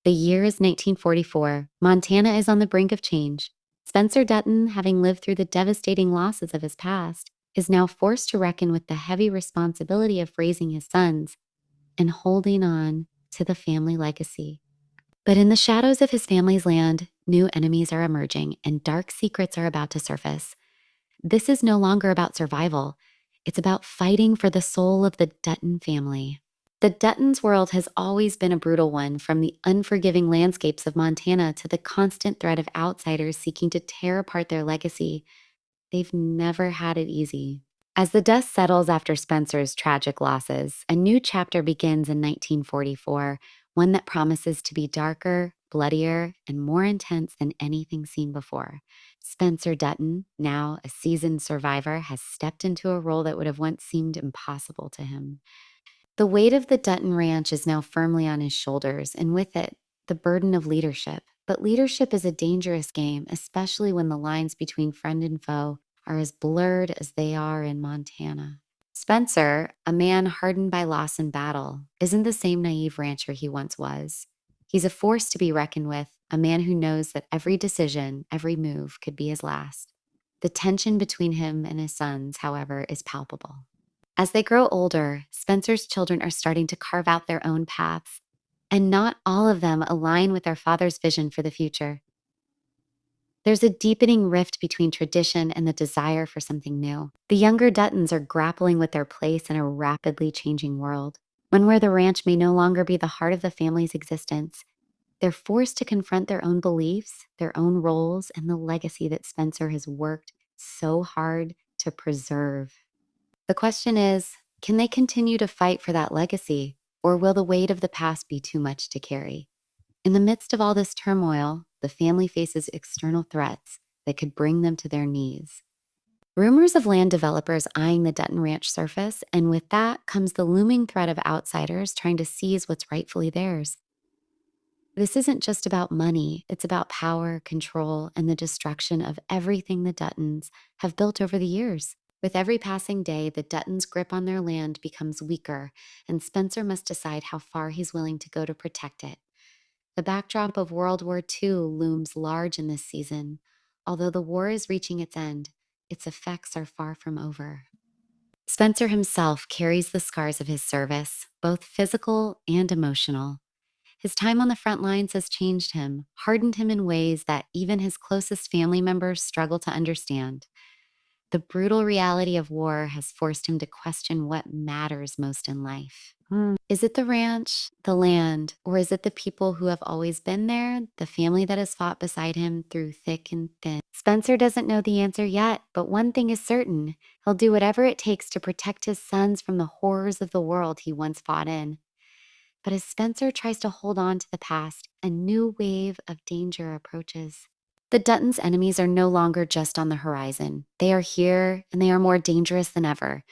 The year is 1944. Montana is on the brink of change. Spencer Dutton, having lived through the devastating losses of his past, is now forced to reckon with the heavy responsibility of raising his sons and holding on to the family legacy. But in the shadows of his family's land, new enemies are emerging and dark secrets are about to surface. This is no longer about survival. It's about fighting for the soul of the Dutton family. The Duttons' world has always been a brutal one, from the unforgiving landscapes of Montana to the constant threat of outsiders seeking to tear apart their legacy. They've never had it easy. As the dust settles after Spencer's tragic losses, a new chapter begins in 1944, one that promises to be darker, bloodier, and more intense than anything seen before. Spencer Dutton, now a seasoned survivor, has stepped into a role that would have once seemed impossible to him. The weight of the Dutton Ranch is now firmly on his shoulders, and with it, the burden of leadership. But leadership is a dangerous game, especially when the lines between friend and foe are as blurred as they are in Montana. Spencer, a man hardened by loss and battle, isn't the same naive rancher he once was. He's a force to be reckoned with, a man who knows that every decision, every move could be his last. The tension between him and his sons, however, is palpable. As they grow older, Spencer's children are starting to carve out their own paths, and not all of them align with their father's vision for the future. There's a deepening rift between tradition and the desire for something new. The younger Duttons are grappling with their place in a rapidly changing world, one where the ranch may no longer be the heart of the family's existence. They're forced to confront their own beliefs, their own roles, and the legacy that Spencer has worked so hard to preserve. The question is, can they continue to fight for that legacy, or will the weight of the past be too much to carry? In the midst of all this turmoil, the family faces external threats that could bring them to their knees. Rumors of land developers eyeing the Dutton Ranch surface, and with that comes the looming threat of outsiders trying to seize what's rightfully theirs. This isn't just about money, it's about power, control, and the destruction of everything the Duttons have built over the years. With every passing day, the Duttons' grip on their land becomes weaker, and Spencer must decide how far he's willing to go to protect it. The backdrop of World War II looms large in this season. Although the war is reaching its end, its effects are far from over. Spencer himself carries the scars of his service, both physical and emotional. His time on the front lines has changed him, hardened him in ways that even his closest family members struggle to understand. The brutal reality of war has forced him to question what matters most in life. Is it the ranch, the land, or is it the people who have always been there, the family that has fought beside him through thick and thin? Spencer doesn't know the answer yet, but one thing is certain. He'll do whatever it takes to protect his sons from the horrors of the world he once fought in. But as Spencer tries to hold on to the past, a new wave of danger approaches. The Duttons' enemies are no longer just on the horizon. They are here, and they are more dangerous than ever.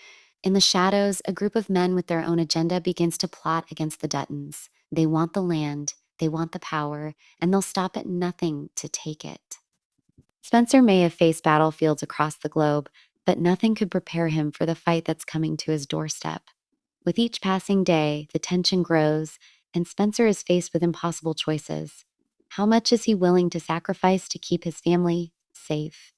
In the shadows, a group of men with their own agenda begins to plot against the Duttons. They want the land, they want the power, and they'll stop at nothing to take it. Spencer may have faced battlefields across the globe, but nothing could prepare him for the fight that's coming to his doorstep. With each passing day, the tension grows, and Spencer is faced with impossible choices. How much is he willing to sacrifice to keep his family safe?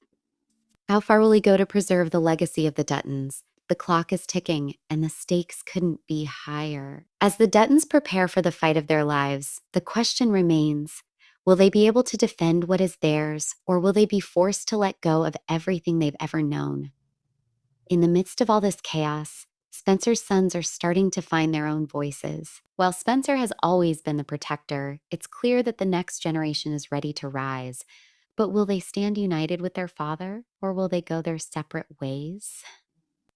How far will he go to preserve the legacy of the Duttons? The clock is ticking, and the stakes couldn't be higher. As the Duttons prepare for the fight of their lives, the question remains, will they be able to defend what is theirs, or will they be forced to let go of everything they've ever known? In the midst of all this chaos, Spencer's sons are starting to find their own voices. While Spencer has always been the protector, it's clear that the next generation is ready to rise. But will they stand united with their father, or will they go their separate ways?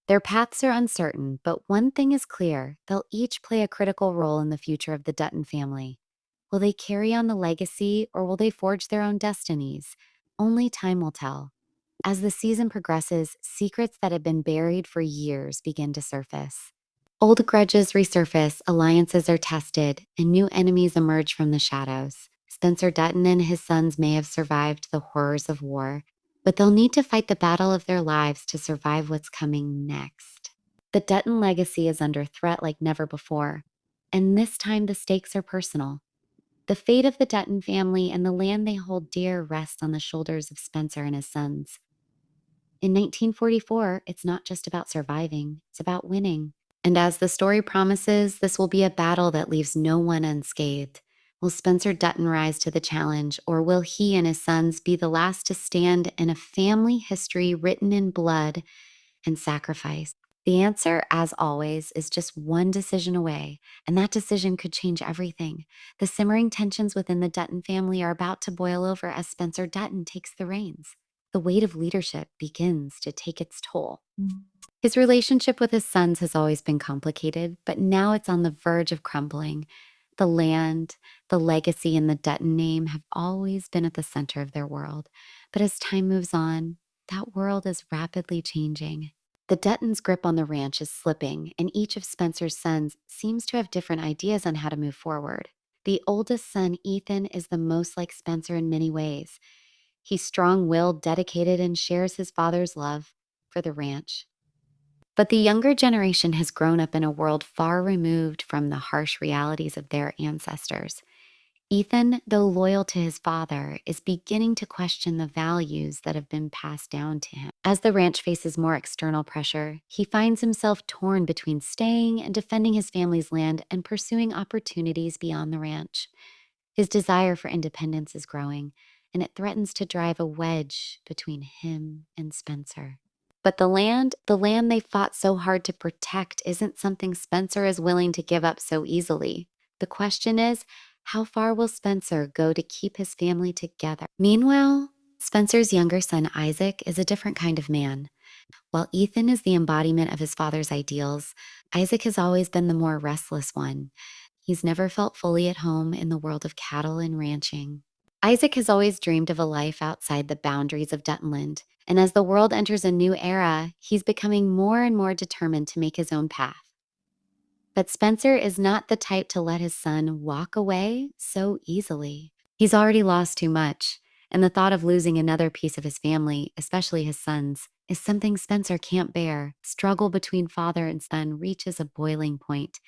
Their paths are uncertain, but one thing is clear: they'll each play a critical role in the future of the Dutton family. Will they carry on the legacy, or will they forge their own destinies? Only time will tell. As the season progresses, secrets that have been buried for years begin to surface. Old grudges resurface, alliances are tested, and new enemies emerge from the shadows. Spencer Dutton and his sons may have survived the horrors of war, but they'll need to fight the battle of their lives to survive what's coming next. The Dutton legacy is under threat like never before, and this time the stakes are personal. The fate of the Dutton family and the land they hold dear rests on the shoulders of Spencer and his sons. In 1944, it's not just about surviving, it's about winning. And as the story promises, this will be a battle that leaves no one unscathed. Will Spencer Dutton rise to the challenge, or will he and his sons be the last to stand in a family history written in blood and sacrifice? The answer, as always, is just one decision away, and that decision could change everything. The simmering tensions within the Dutton family are about to boil over as Spencer Dutton takes the reins. The weight of leadership begins to take its toll. His relationship with his sons has always been complicated, but now it's on the verge of crumbling. The land, the legacy, and the Dutton name have always been at the center of their world. But as time moves on, that world is rapidly changing. The Duttons' grip on the ranch is slipping, and each of Spencer's sons seems to have different ideas on how to move forward. The oldest son, Ethan, is the most like Spencer in many ways. He's strong-willed, dedicated, and shares his father's love for the ranch. But the younger generation has grown up in a world far removed from the harsh realities of their ancestors. Ethan, though loyal to his father, is beginning to question the values that have been passed down to him. As the ranch faces more external pressure, he finds himself torn between staying and defending his family's land and pursuing opportunities beyond the ranch. His desire for independence is growing, and it threatens to drive a wedge between him and Spencer. But the land they fought so hard to protect isn't something Spencer is willing to give up so easily. The question is, how far will Spencer go to keep his family together? Meanwhile, Spencer's younger son, Isaac, is a different kind of man. While Ethan is the embodiment of his father's ideals, Isaac has always been the more restless one. He's never felt fully at home in the world of cattle and ranching. Isaac has always dreamed of a life outside the boundaries of Duttonland, and as the world enters a new era, he's becoming more and more determined to make his own path. But Spencer is not the type to let his son walk away so easily. He's already lost too much, and the thought of losing another piece of his family, especially his sons, is something Spencer can't bear. Struggle between father and son reaches a boiling point,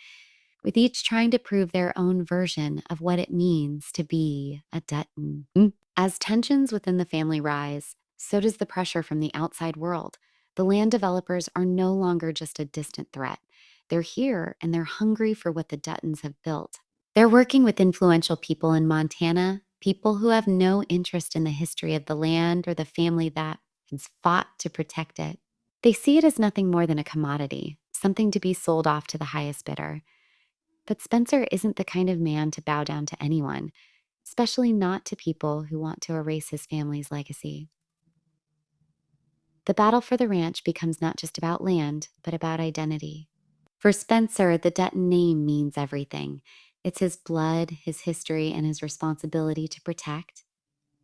with each trying to prove their own version of what it means to be a Dutton. As tensions within the family rise, so does the pressure from the outside world. The land developers are no longer just a distant threat. They're here and they're hungry for what the Duttons have built. They're working with influential people in Montana, people who have no interest in the history of the land or the family that has fought to protect it. They see it as nothing more than a commodity, something to be sold off to the highest bidder. But Spencer isn't the kind of man to bow down to anyone, especially not to people who want to erase his family's legacy. The battle for the ranch becomes not just about land, but about identity. For Spencer, the Dutton name means everything. It's his blood, his history, and his responsibility to protect.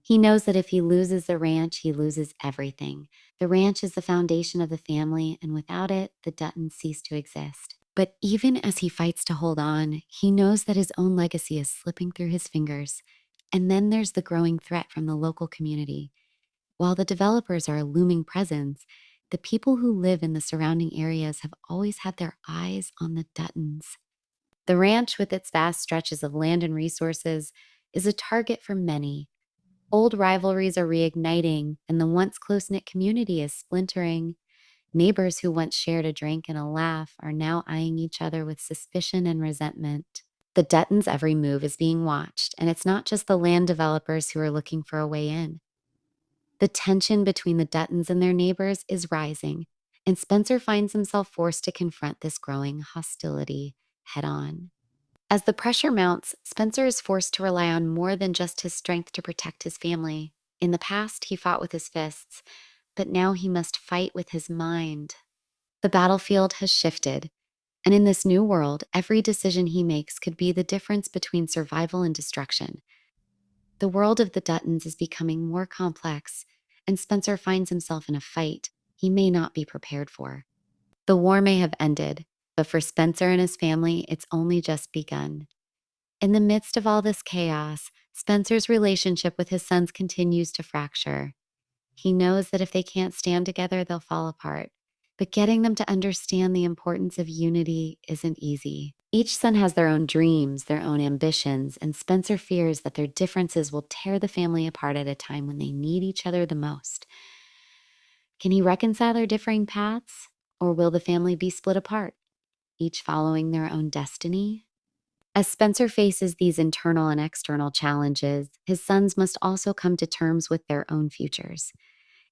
He knows that if he loses the ranch, he loses everything. The ranch is the foundation of the family, and without it, the Duttons cease to exist. But even as he fights to hold on, he knows that his own legacy is slipping through his fingers. And then there's the growing threat from the local community. While the developers are a looming presence, the people who live in the surrounding areas have always had their eyes on the Duttons. The ranch, with its vast stretches of land and resources, is a target for many. Old rivalries are reigniting, and the once close-knit community is splintering. Neighbors who once shared a drink and a laugh are now eyeing each other with suspicion and resentment. The Duttons' every move is being watched, and it's not just the land developers who are looking for a way in. The tension between the Duttons and their neighbors is rising, and Spencer finds himself forced to confront this growing hostility head-on. As the pressure mounts, Spencer is forced to rely on more than just his strength to protect his family. In the past, he fought with his fists, but now he must fight with his mind. The battlefield has shifted, and in this new world, every decision he makes could be the difference between survival and destruction. The world of the Duttons is becoming more complex, and Spencer finds himself in a fight he may not be prepared for. The war may have ended, but for Spencer and his family, it's only just begun. In the midst of all this chaos, Spencer's relationship with his sons continues to fracture. He knows that if they can't stand together, they'll fall apart. But getting them to understand the importance of unity isn't easy. Each son has their own dreams, their own ambitions, and Spencer fears that their differences will tear the family apart at a time when they need each other the most. Can he reconcile their differing paths, or will the family be split apart, each following their own destiny? As Spencer faces these internal and external challenges, his sons must also come to terms with their own futures.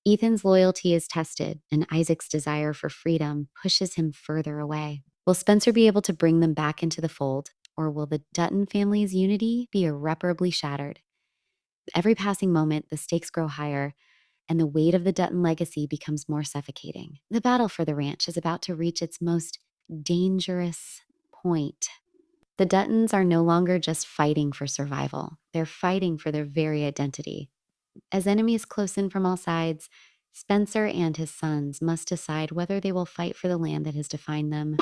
Ethan's loyalty is tested, and Isaac's desire for freedom pushes him further away. Will Spencer be able to bring them back into the fold, or will the Dutton family's unity be irreparably shattered? Every passing moment, the stakes grow higher, and the weight of the Dutton legacy becomes more suffocating. The battle for the ranch is about to reach its most dangerous point. The Duttons are no longer just fighting for survival, they're fighting for their very identity. As enemies close in from all sides, Spencer and his sons must decide whether they will fight for the land that has defined them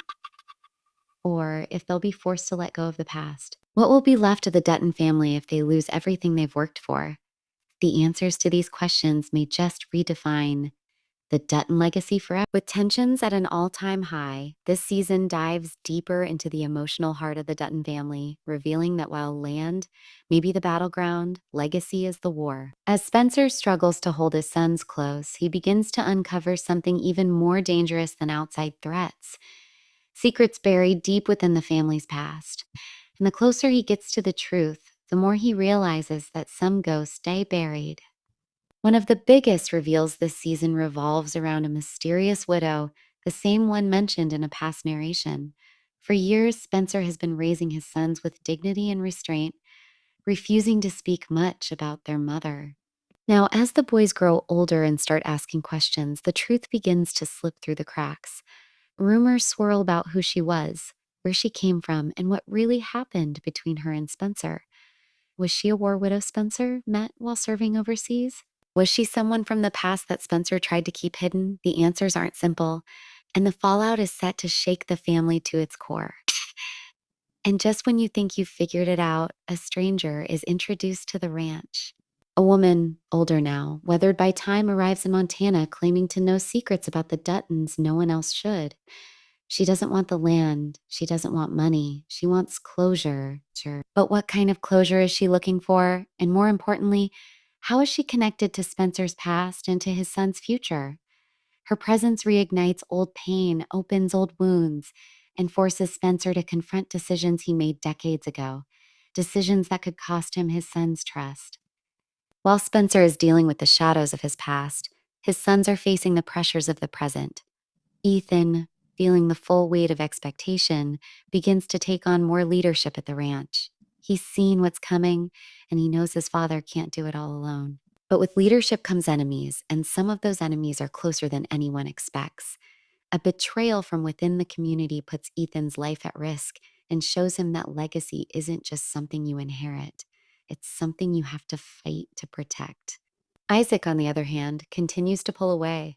or if they'll be forced to let go of the past. What will be left of the Dutton family if they lose everything they've worked for? The answers to these questions may just redefine the Dutton legacy forever. With tensions at an all-time high, this season dives deeper into the emotional heart of the Dutton family, revealing that while land may be the battleground, legacy is the war. As Spencer struggles to hold his sons close, he begins to uncover something even more dangerous than outside threats. Secrets buried deep within the family's past. And the closer he gets to the truth, the more he realizes that some ghosts stay buried. One of the biggest reveals this season revolves around a mysterious widow, the same one mentioned in a past narration. For years, Spencer has been raising his sons with dignity and restraint, refusing to speak much about their mother. Now, as the boys grow older and start asking questions, the truth begins to slip through the cracks. Rumors swirl about who she was, where she came from, and what really happened between her and Spencer. Was she a war widow Spencer met while serving overseas? Was she someone from the past that Spencer tried to keep hidden? The answers aren't simple, and the fallout is set to shake the family to its core. And just when you think you've figured it out, a stranger is introduced to the ranch. A woman, older now, weathered by time, arrives in Montana claiming to know secrets about the Duttons no one else should. She doesn't want the land. She doesn't want money. She wants closure. Sure. But what kind of closure is she looking for? And more importantly, how is she connected to Spencer's past and to his son's future? Her presence reignites old pain, opens old wounds, and forces Spencer to confront decisions he made decades ago, decisions that could cost him his son's trust. While Spencer is dealing with the shadows of his past, his sons are facing the pressures of the present. Ethan, feeling the full weight of expectation, begins to take on more leadership at the ranch. He's seen what's coming, and he knows his father can't do it all alone. But with leadership comes enemies, and some of those enemies are closer than anyone expects. A betrayal from within the community puts Ethan's life at risk and shows him that legacy isn't just something you inherit. It's something you have to fight to protect. Isaac, on the other hand, continues to pull away.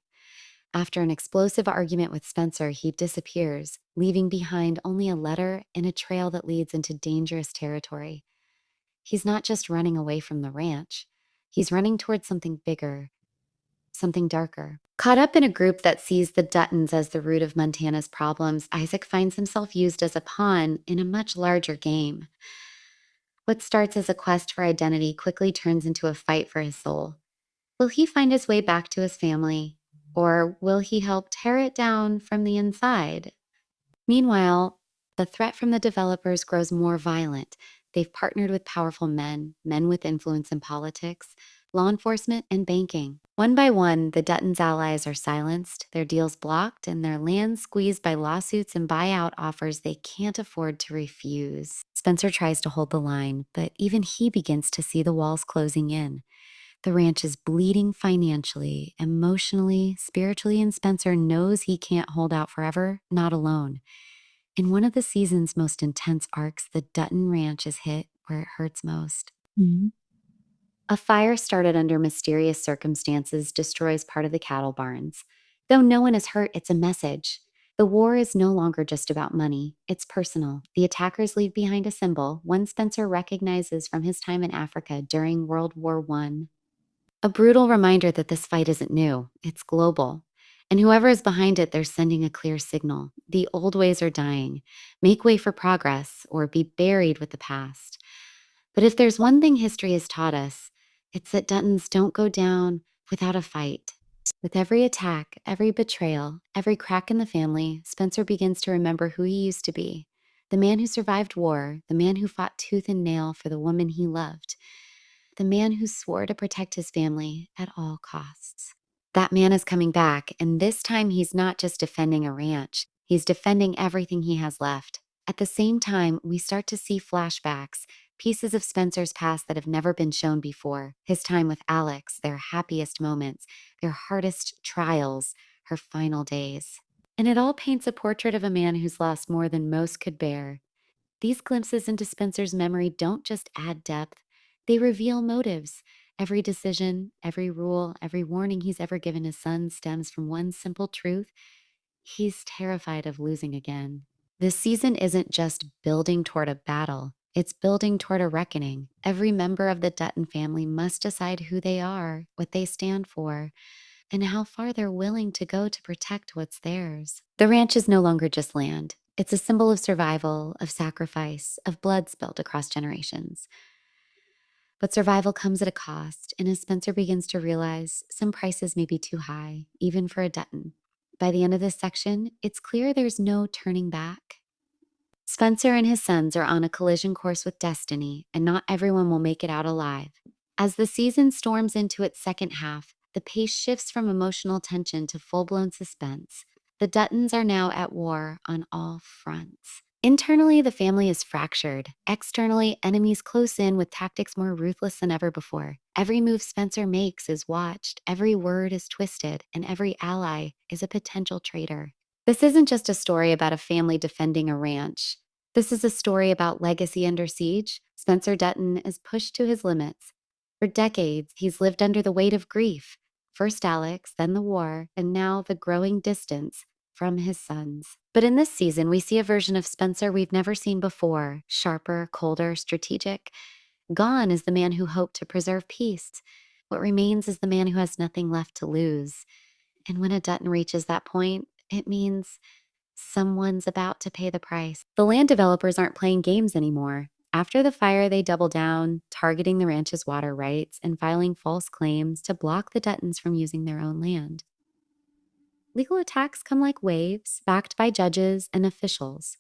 After an explosive argument with Spencer, he disappears, leaving behind only a letter and a trail that leads into dangerous territory. He's not just running away from the ranch. He's running towards something bigger, something darker. Caught up in a group that sees the Duttons as the root of Montana's problems, Isaac finds himself used as a pawn in a much larger game. What starts as a quest for identity quickly turns into a fight for his soul. Will he find his way back to his family, or will he help tear it down from the inside? Meanwhile, the threat from the developers grows more violent. They've partnered with powerful men, men with influence in politics, law enforcement, and banking. One by one, the Dutton's allies are silenced, their deals blocked, and their lands squeezed by lawsuits and buyout offers they can't afford to refuse. Spencer tries to hold the line, but even he begins to see the walls closing in. The ranch is bleeding financially, emotionally, spiritually, and Spencer knows he can't hold out forever, not alone. In one of the season's most intense arcs, the Dutton Ranch is hit where it hurts most. Mhm. A fire started under mysterious circumstances destroys part of the cattle barns. Though no one is hurt, it's a message. The war is no longer just about money, it's personal. The attackers leave behind a symbol, one Spencer recognizes from his time in Africa during World War I. A brutal reminder that this fight isn't new, it's global. And whoever is behind it, they're sending a clear signal. The old ways are dying. Make way for progress or be buried with the past. But if there's one thing history has taught us, it's that Duttons don't go down without a fight. With every attack, every betrayal, every crack in the family, Spencer begins to remember who he used to be. The man who survived war, the man who fought tooth and nail for the woman he loved, the man who swore to protect his family at all costs. That man is coming back, and this time he's not just defending a ranch, he's defending everything he has left. At the same time, we start to see flashbacks, pieces of Spencer's past that have never been shown before. His time with Alex, their happiest moments, their hardest trials, her final days. And it all paints a portrait of a man who's lost more than most could bear. These glimpses into Spencer's memory don't just add depth, they reveal motives. Every decision, every rule, every warning he's ever given his son stems from one simple truth: he's terrified of losing again. This season isn't just building toward a battle, it's building toward a reckoning. Every member of the Dutton family must decide who they are, what they stand for, and how far they're willing to go to protect what's theirs. The ranch is no longer just land. It's a symbol of survival, of sacrifice, of blood spilled across generations. But survival comes at a cost, and as Spencer begins to realize, some prices may be too high, even for a Dutton. By the end of this section, it's clear there's no turning back. Spencer and his sons are on a collision course with destiny, and not everyone will make it out alive. As the season storms into its second half, the pace shifts from emotional tension to full-blown suspense. The Duttons are now at war on all fronts. Internally, the family is fractured. Externally, enemies close in with tactics more ruthless than ever before. Every move Spencer makes is watched, every word is twisted, and every ally is a potential traitor. This isn't just a story about a family defending a ranch. This is a story about legacy under siege. Spencer Dutton is pushed to his limits. For decades, he's lived under the weight of grief. First Alex, then the war, and now the growing distance from his sons. But in this season, we see a version of Spencer we've never seen before: sharper, colder, strategic. Gone is the man who hoped to preserve peace. What remains is the man who has nothing left to lose. And when a Dutton reaches that point, it means someone's about to pay the price. The land developers aren't playing games anymore. After the fire, they double down, targeting the ranch's water rights and filing false claims to block the Duttons from using their own land. Legal attacks come like waves, backed by judges and officials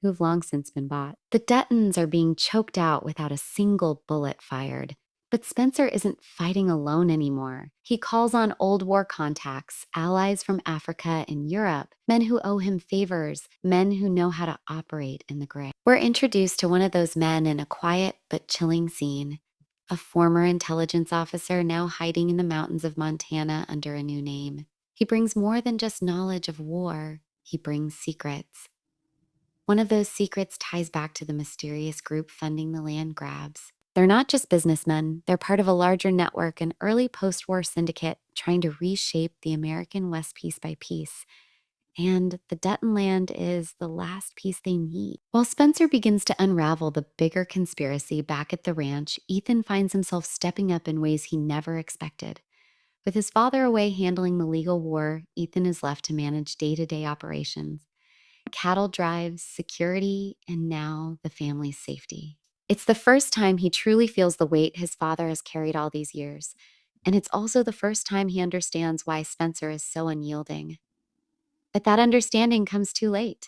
who have long since been bought. The Duttons are being choked out without a single bullet fired. But Spencer isn't fighting alone anymore. He calls on old war contacts, allies from Africa and Europe, men who owe him favors, men who know how to operate in the gray. We're introduced to one of those men in a quiet but chilling scene, a former intelligence officer now hiding in the mountains of Montana under a new name. He brings more than just knowledge of war, he brings secrets. One of those secrets ties back to the mysterious group funding the land grabs. They're not just businessmen, they're part of a larger network, an early post-war syndicate trying to reshape the American West piece by piece. And the Dutton land is the last piece they need. While Spencer begins to unravel the bigger conspiracy back at the ranch, Ethan finds himself stepping up in ways he never expected. With his father away handling the legal war, Ethan is left to manage day-to-day operations: cattle drives, security, and now the family's safety. It's the first time he truly feels the weight his father has carried all these years, and it's also the first time he understands why Spencer is so unyielding. But that understanding comes too late.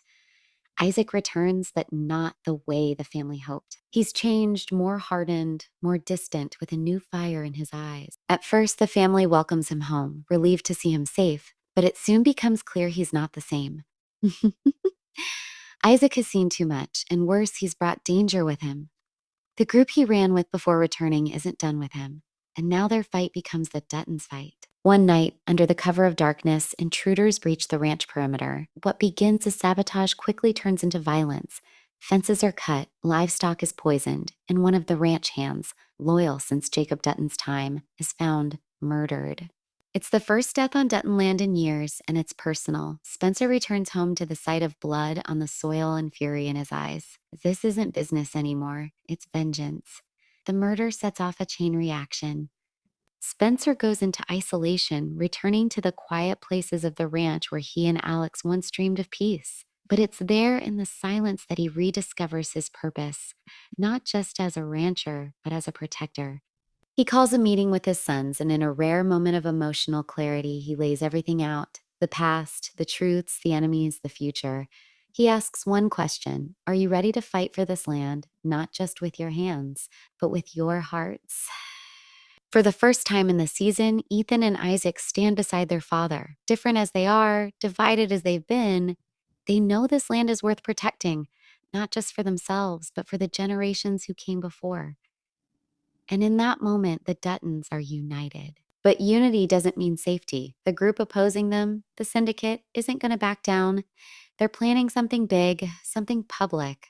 Isaac returns, but not the way the family hoped. He's changed, more hardened, more distant, with a new fire in his eyes. At first, the family welcomes him home, relieved to see him safe, but it soon becomes clear he's not the same. Isaac has seen too much, and worse, he's brought danger with him. The group he ran with before returning isn't done with him, and now their fight becomes the Duttons' fight. One night, under the cover of darkness, intruders breach the ranch perimeter. What begins as sabotage quickly turns into violence. Fences are cut, livestock is poisoned, and one of the ranch hands, loyal since Jacob Dutton's time, is found murdered. It's the first death on Dutton land in years, and it's personal. Spencer returns home to the sight of blood on the soil and fury in his eyes. This isn't business anymore, it's vengeance. The murder sets off a chain reaction. Spencer goes into isolation, returning to the quiet places of the ranch where he and Alex once dreamed of peace. But it's there in the silence that he rediscovers his purpose, not just as a rancher, but as a protector. He calls a meeting with his sons, and in a rare moment of emotional clarity, he lays everything out: the past, the truths, the enemies, the future. He asks one question: are you ready to fight for this land, not just with your hands, but with your hearts? For the first time in the season, Ethan and Isaac stand beside their father. Different as they are, divided as they've been, they know this land is worth protecting, not just for themselves, but for the generations who came before. And in that moment, the Duttons are united. But unity doesn't mean safety. The group opposing them, the syndicate, isn't going to back down. They're planning something big, something public,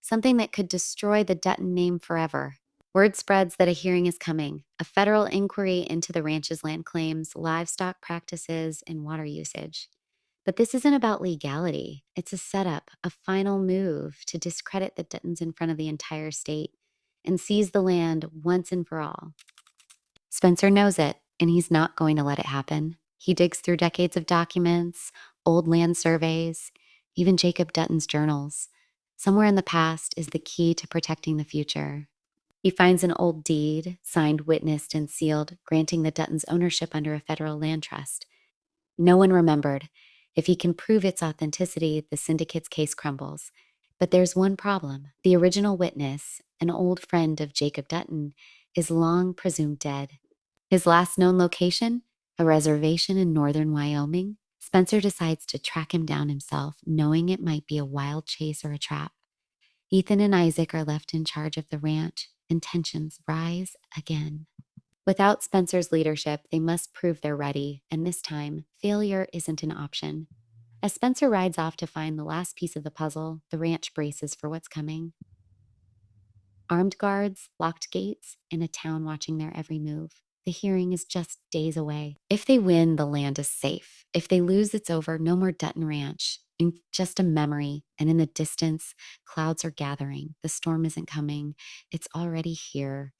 something that could destroy the Dutton name forever. Word spreads that a hearing is coming, a federal inquiry into the ranch's land claims, livestock practices, and water usage. But this isn't about legality. It's a setup, a final move to discredit the Duttons in front of the entire state and seize the land once and for all. Spencer knows it, and he's not going to let it happen. He digs through decades of documents, old land surveys, even Jacob Dutton's journals. Somewhere in the past is the key to protecting the future. He finds an old deed, signed, witnessed, and sealed, granting the Duttons ownership under a federal land trust. No one remembered. If he can prove its authenticity, the syndicate's case crumbles. But there's one problem. The original witness, an old friend of Jacob Dutton, is long presumed dead. His last known location? A reservation in northern Wyoming. Spencer decides to track him down himself, knowing it might be a wild chase or a trap. Ethan and Isaac are left in charge of the ranch, and tensions rise again. Without Spencer's leadership, they must prove they're ready, and this time, failure isn't an option. As Spencer rides off to find the last piece of the puzzle, the ranch braces for what's coming. Armed guards, locked gates, and a town watching their every move. The hearing is just days away. If they win, the land is safe. If they lose, it's over. No more Dutton Ranch. Just a memory. And in the distance, clouds are gathering. The storm isn't coming. It's already here.